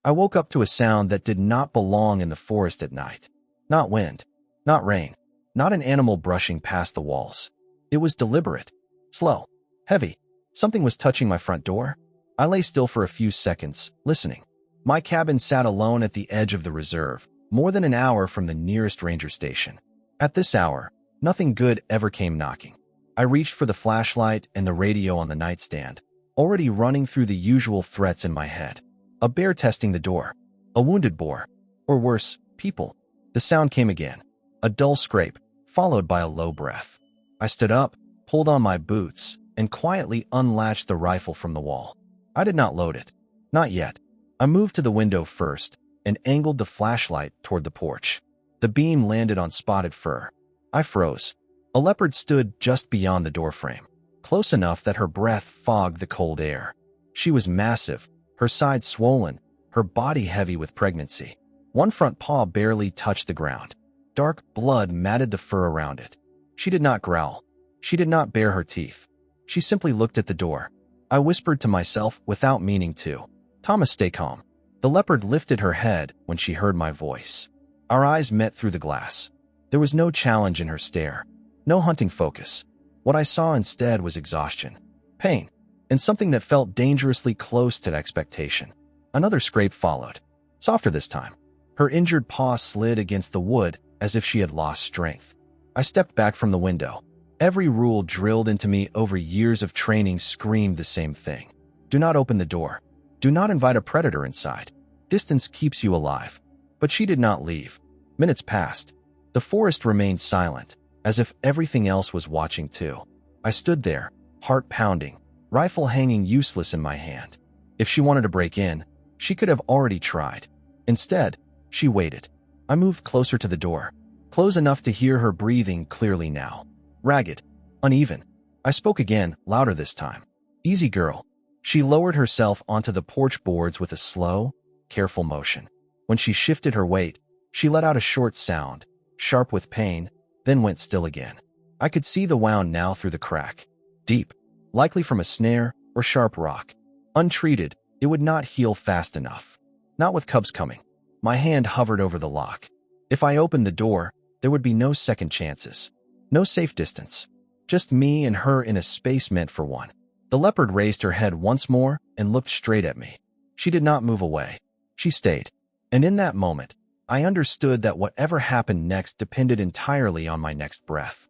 I woke up to a sound that did not belong in the forest at night. Not wind, not rain, not an animal brushing past the walls. It was deliberate, slow, heavy. Something was touching my front door. I lay still for a few seconds, listening. My cabin sat alone at the edge of the reserve, more than an hour from the nearest ranger station. At this hour, nothing good ever came knocking. I reached for the flashlight and the radio on the nightstand, already running through the usual threats in my head. A bear testing the door, a wounded boar, or worse, people. The sound came again, a dull scrape, followed by a low breath. I stood up, pulled on my boots, and quietly unlatched the rifle from the wall. I did not load it. Not yet. I moved to the window first and angled the flashlight toward the porch. The beam landed on spotted fur. I froze. A leopard stood just beyond the doorframe, close enough that her breath fogged the cold air. She was massive, her sides swollen, her body heavy with pregnancy. One front paw barely touched the ground. Dark blood matted the fur around it. She did not growl. She did not bare her teeth. She simply looked at the door. I whispered to myself without meaning to, "Thomas, stay calm." The leopard lifted her head when she heard my voice. Our eyes met through the glass. There was no challenge in her stare, no hunting focus. What I saw instead was exhaustion, pain, and something that felt dangerously close to expectation. Another scrape followed, softer this time. Her injured paw slid against the wood as if she had lost strength. I stepped back from the window. Every rule drilled into me over years of training screamed the same thing. Do not open the door. Do not invite a predator inside. Distance keeps you alive. But she did not leave. Minutes passed. The forest remained silent, as if everything else was watching too. I stood there, heart pounding, rifle hanging useless in my hand. If she wanted to break in, she could have already tried. Instead, she waited. I moved closer to the door, close enough to hear her breathing clearly now. Ragged, uneven. I spoke again, louder this time. "Easy, girl." She lowered herself onto the porch boards with a slow, careful motion. When she shifted her weight, she let out a short sound, sharp with pain, then went still again. I could see the wound now through the crack. Deep, likely from a snare or sharp rock. Untreated, it would not heal fast enough. Not with cubs coming. My hand hovered over the lock. If I opened the door, there would be no second chances. No safe distance. Just me and her in a space meant for one. The leopard raised her head once more and looked straight at me. She did not move away. She stayed. And in that moment, I understood that whatever happened next depended entirely on my next breath.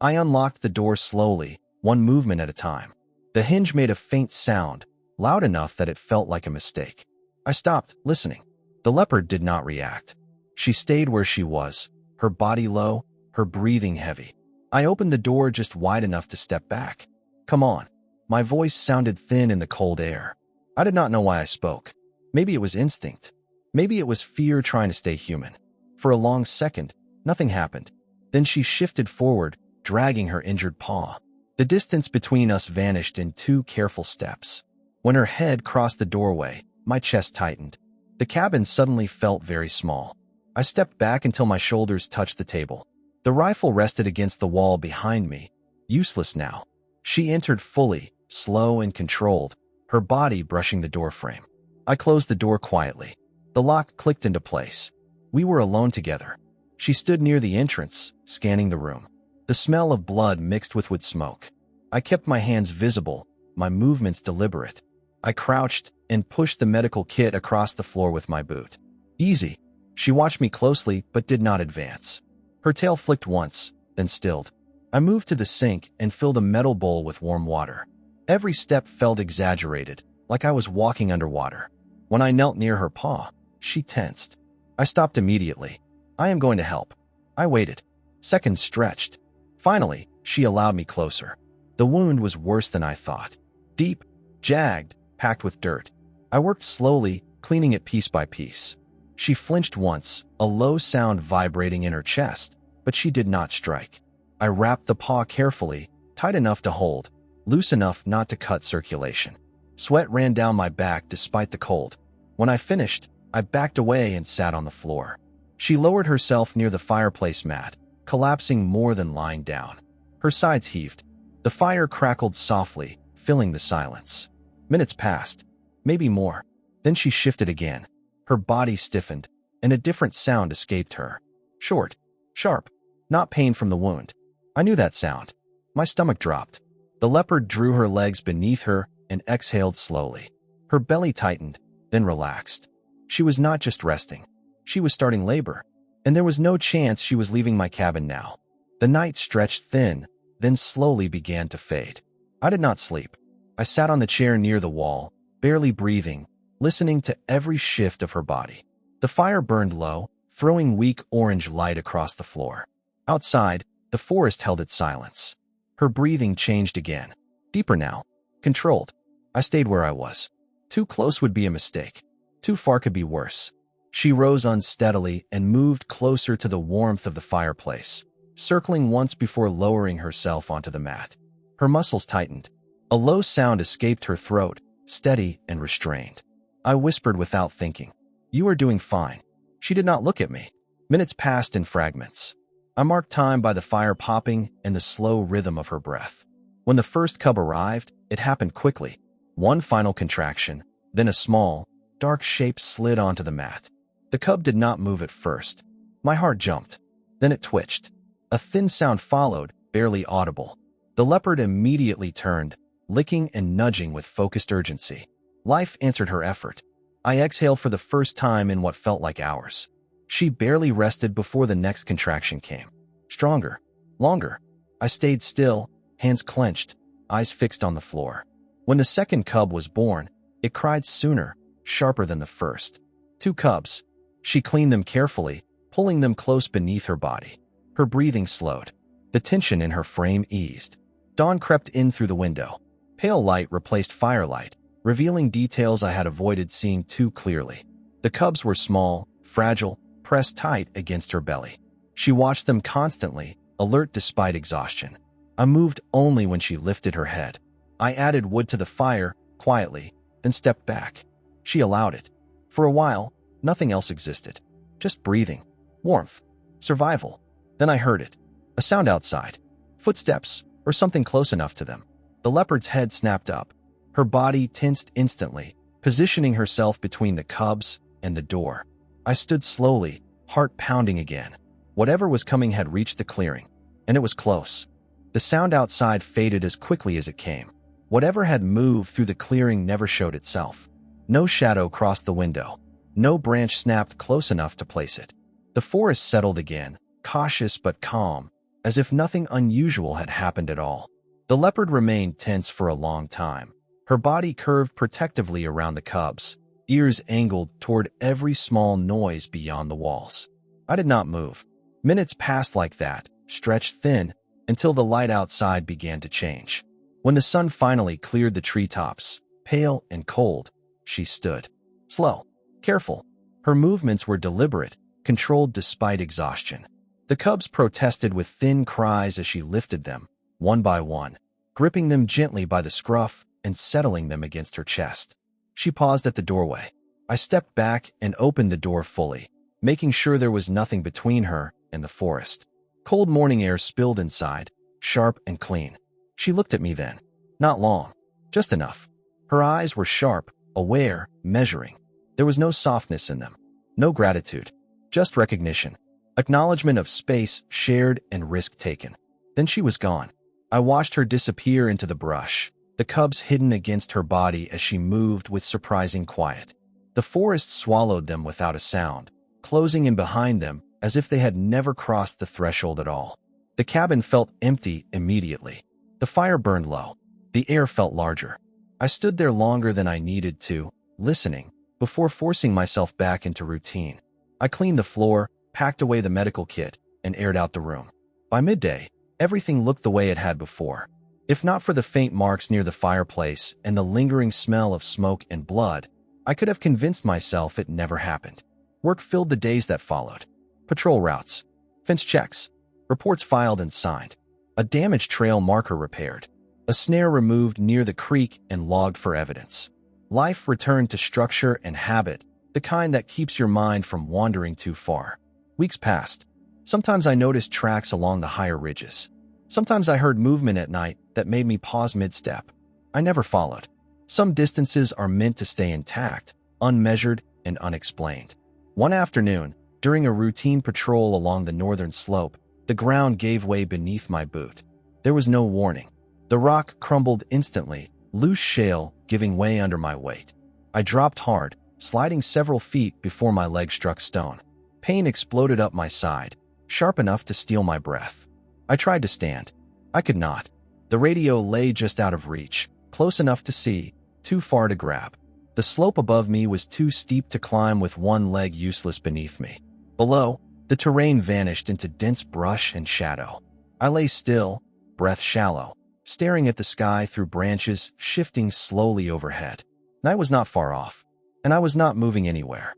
I unlocked the door slowly, one movement at a time. The hinge made a faint sound, loud enough that it felt like a mistake. I stopped, listening. The leopard did not react. She stayed where she was, her body low, her breathing heavy. I opened the door just wide enough to step back. "Come on." My voice sounded thin in the cold air. I did not know why I spoke. Maybe it was instinct. Maybe it was fear trying to stay human. For a long second, nothing happened. Then she shifted forward, dragging her injured paw. The distance between us vanished in 2 careful steps. When her head crossed the doorway, my chest tightened. The cabin suddenly felt very small. I stepped back until my shoulders touched the table. The rifle rested against the wall behind me, useless now. She entered fully, slow and controlled, her body brushing the doorframe. I closed the door quietly. The lock clicked into place. We were alone together. She stood near the entrance, scanning the room. The smell of blood mixed with wood smoke. I kept my hands visible, my movements deliberate. I crouched and pushed the medical kit across the floor with my boot. "Easy." She watched me closely but did not advance. Her tail flicked once, then stilled. I moved to the sink and filled a metal bowl with warm water. Every step felt exaggerated, like I was walking underwater. When I knelt near her paw, she tensed. I stopped immediately. "I am going to help." I waited. Seconds stretched. Finally, she allowed me closer. The wound was worse than I thought. Deep, jagged, packed with dirt. I worked slowly, cleaning it piece by piece. She flinched once, a low sound vibrating in her chest, but she did not strike. I wrapped the paw carefully, tight enough to hold, loose enough not to cut circulation. Sweat ran down my back despite the cold. When I finished, I backed away and sat on the floor. She lowered herself near the fireplace mat, collapsing more than lying down. Her sides heaved. The fire crackled softly, filling the silence. Minutes passed, maybe more. Then she shifted again. Her body stiffened, and a different sound escaped her. Short, sharp, not pain from the wound. I knew that sound. My stomach dropped. The leopard drew her legs beneath her and exhaled slowly. Her belly tightened, then relaxed. She was not just resting. She was starting labor, and there was no chance she was leaving my cabin now. The night stretched thin, then slowly began to fade. I did not sleep. I sat on the chair near the wall, barely breathing, listening to every shift of her body. The fire burned low, throwing weak orange light across the floor. Outside, the forest held its silence. Her breathing changed again. Deeper now. Controlled. I stayed where I was. Too close would be a mistake. Too far could be worse. She rose unsteadily and moved closer to the warmth of the fireplace, circling once before lowering herself onto the mat. Her muscles tightened. A low sound escaped her throat, steady and restrained. I whispered without thinking, "You are doing fine." She did not look at me. Minutes passed in fragments. I marked time by the fire popping and the slow rhythm of her breath. When the first cub arrived, it happened quickly. One final contraction, then a small, dark shape slid onto the mat. The cub did not move at first. My heart jumped. Then it twitched. A thin sound followed, barely audible. The leopard immediately turned, licking and nudging with focused urgency. Life answered her effort. I exhaled for the first time in what felt like hours. She barely rested before the next contraction came. Stronger. Longer. I stayed still, hands clenched, eyes fixed on the floor. When the second cub was born, it cried sooner, sharper than the first. 2 cubs. She cleaned them carefully, pulling them close beneath her body. Her breathing slowed. The tension in her frame eased. Dawn crept in through the window. Pale light replaced firelight, revealing details I had avoided seeing too clearly. The cubs were small, fragile, pressed tight against her belly. She watched them constantly, alert despite exhaustion. I moved only when she lifted her head. I added wood to the fire, quietly, then stepped back. She allowed it. For a while, nothing else existed. Just breathing, warmth, survival. Then I heard it. A sound outside. Footsteps, or something close enough to them. The leopard's head snapped up. Her body tensed instantly, positioning herself between the cubs and the door. I stood slowly, heart pounding again. Whatever was coming had reached the clearing, and it was close. The sound outside faded as quickly as it came. Whatever had moved through the clearing never showed itself. No shadow crossed the window. No branch snapped close enough to place it. The forest settled again, cautious but calm, as if nothing unusual had happened at all. The leopard remained tense for a long time. Her body curved protectively around the cubs, ears angled toward every small noise beyond the walls. I did not move. Minutes passed like that, stretched thin, until the light outside began to change. When the sun finally cleared the treetops, pale and cold, she stood. Slow, careful. Her movements were deliberate, controlled despite exhaustion. The cubs protested with thin cries as she lifted them, one by one, gripping them gently by the scruff and settling them against her chest. She paused at the doorway. I stepped back and opened the door fully, making sure there was nothing between her and the forest. Cold morning air spilled inside, sharp and clean. She looked at me then. Not long. Just enough. Her eyes were sharp, aware, measuring. There was no softness in them. No gratitude. Just recognition. Acknowledgement of space shared and risk taken. Then she was gone. I watched her disappear into the brush, the cubs hidden against her body as she moved with surprising quiet. The forest swallowed them without a sound, closing in behind them as if they had never crossed the threshold at all. The cabin felt empty immediately. The fire burned low. The air felt larger. I stood there longer than I needed to, listening, before forcing myself back into routine. I cleaned the floor, packed away the medical kit, and aired out the room. By midday, everything looked the way it had before. If not for the faint marks near the fireplace and the lingering smell of smoke and blood, I could have convinced myself it never happened. Work filled the days that followed. Patrol routes, fence checks, reports filed and signed, a damaged trail marker repaired, a snare removed near the creek and logged for evidence. Life returned to structure and habit, the kind that keeps your mind from wandering too far. Weeks passed. Sometimes I noticed tracks along the higher ridges. Sometimes I heard movement at night that made me pause mid-step. I never followed. Some distances are meant to stay intact, unmeasured, and unexplained. One afternoon, during a routine patrol along the northern slope, the ground gave way beneath my boot. There was no warning. The rock crumbled instantly, loose shale giving way under my weight. I dropped hard, sliding several feet before my leg struck stone. Pain exploded up my side, sharp enough to steal my breath. I tried to stand. I could not. The radio lay just out of reach, close enough to see, too far to grab. The slope above me was too steep to climb with one leg useless beneath me. Below, the terrain vanished into dense brush and shadow. I lay still, breath shallow, staring at the sky through branches shifting slowly overhead. Night was not far off, and I was not moving anywhere.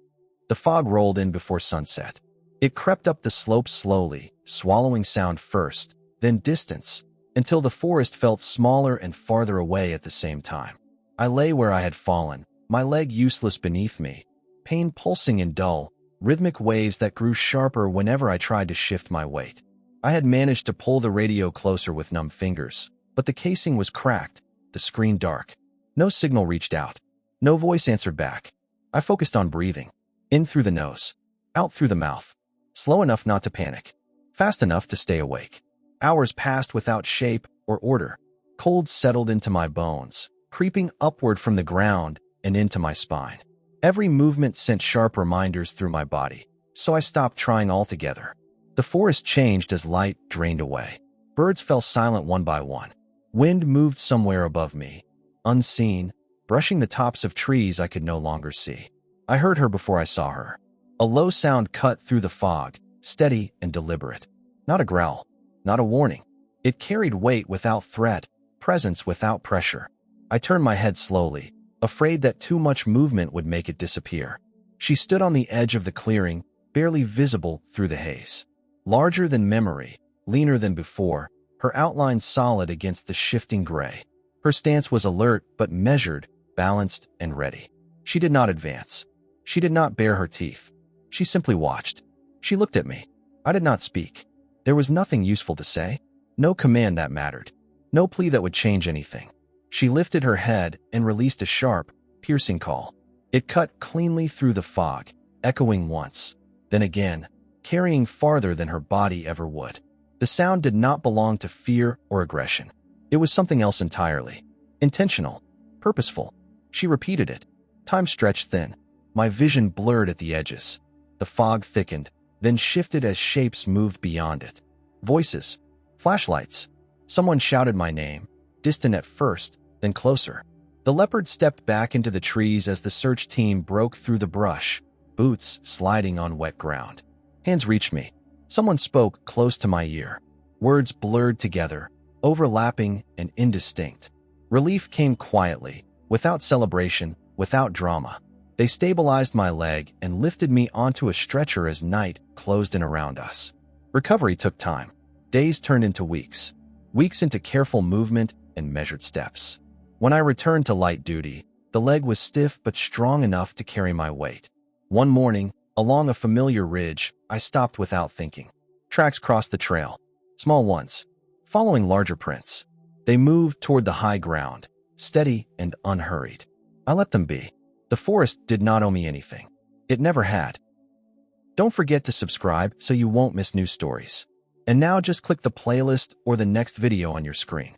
The fog rolled in before sunset. It crept up the slope slowly, swallowing sound first, then distance, until the forest felt smaller and farther away at the same time. I lay where I had fallen, my leg useless beneath me, pain pulsing in dull, rhythmic waves that grew sharper whenever I tried to shift my weight. I had managed to pull the radio closer with numb fingers, but the casing was cracked, the screen dark. No signal reached out. No voice answered back. I focused on breathing. In through the nose, out through the mouth. Slow enough not to panic. Fast enough to stay awake. Hours passed without shape or order. Cold settled into my bones, creeping upward from the ground and into my spine. Every movement sent sharp reminders through my body, so I stopped trying altogether. The forest changed as light drained away. Birds fell silent one by one. Wind moved somewhere above me, unseen, brushing the tops of trees I could no longer see. I heard her before I saw her. A low sound cut through the fog, steady and deliberate. Not a growl, not a warning. It carried weight without threat, presence without pressure. I turned my head slowly, afraid that too much movement would make it disappear. She stood on the edge of the clearing, barely visible through the haze. Larger than memory, leaner than before, her outline solid against the shifting gray. Her stance was alert but measured, balanced and ready. She did not advance. She did not bare her teeth. She simply watched. She looked at me. I did not speak. There was nothing useful to say. No command that mattered. No plea that would change anything. She lifted her head and released a sharp, piercing call. It cut cleanly through the fog, echoing once, then again, carrying farther than her body ever would. The sound did not belong to fear or aggression. It was something else entirely. Intentional, purposeful. She repeated it. Time stretched thin. My vision blurred at the edges. The fog thickened, then shifted as shapes moved beyond it. Voices. Flashlights. Someone shouted my name, distant at first, then closer. The leopard stepped back into the trees as the search team broke through the brush, boots sliding on wet ground. Hands reached me. Someone spoke close to my ear. Words blurred together, overlapping and indistinct. Relief came quietly, without celebration, without drama. They stabilized my leg and lifted me onto a stretcher as night closed in around us. Recovery took time. Days turned into weeks. Weeks into careful movement and measured steps. When I returned to light duty, the leg was stiff but strong enough to carry my weight. One morning, along a familiar ridge, I stopped without thinking. Tracks crossed the trail. Small ones, following larger prints. They moved toward the high ground, steady and unhurried. I let them be. The forest did not owe me anything. It never had. Don't forget to subscribe so you won't miss new stories. And now just click the playlist or the next video on your screen.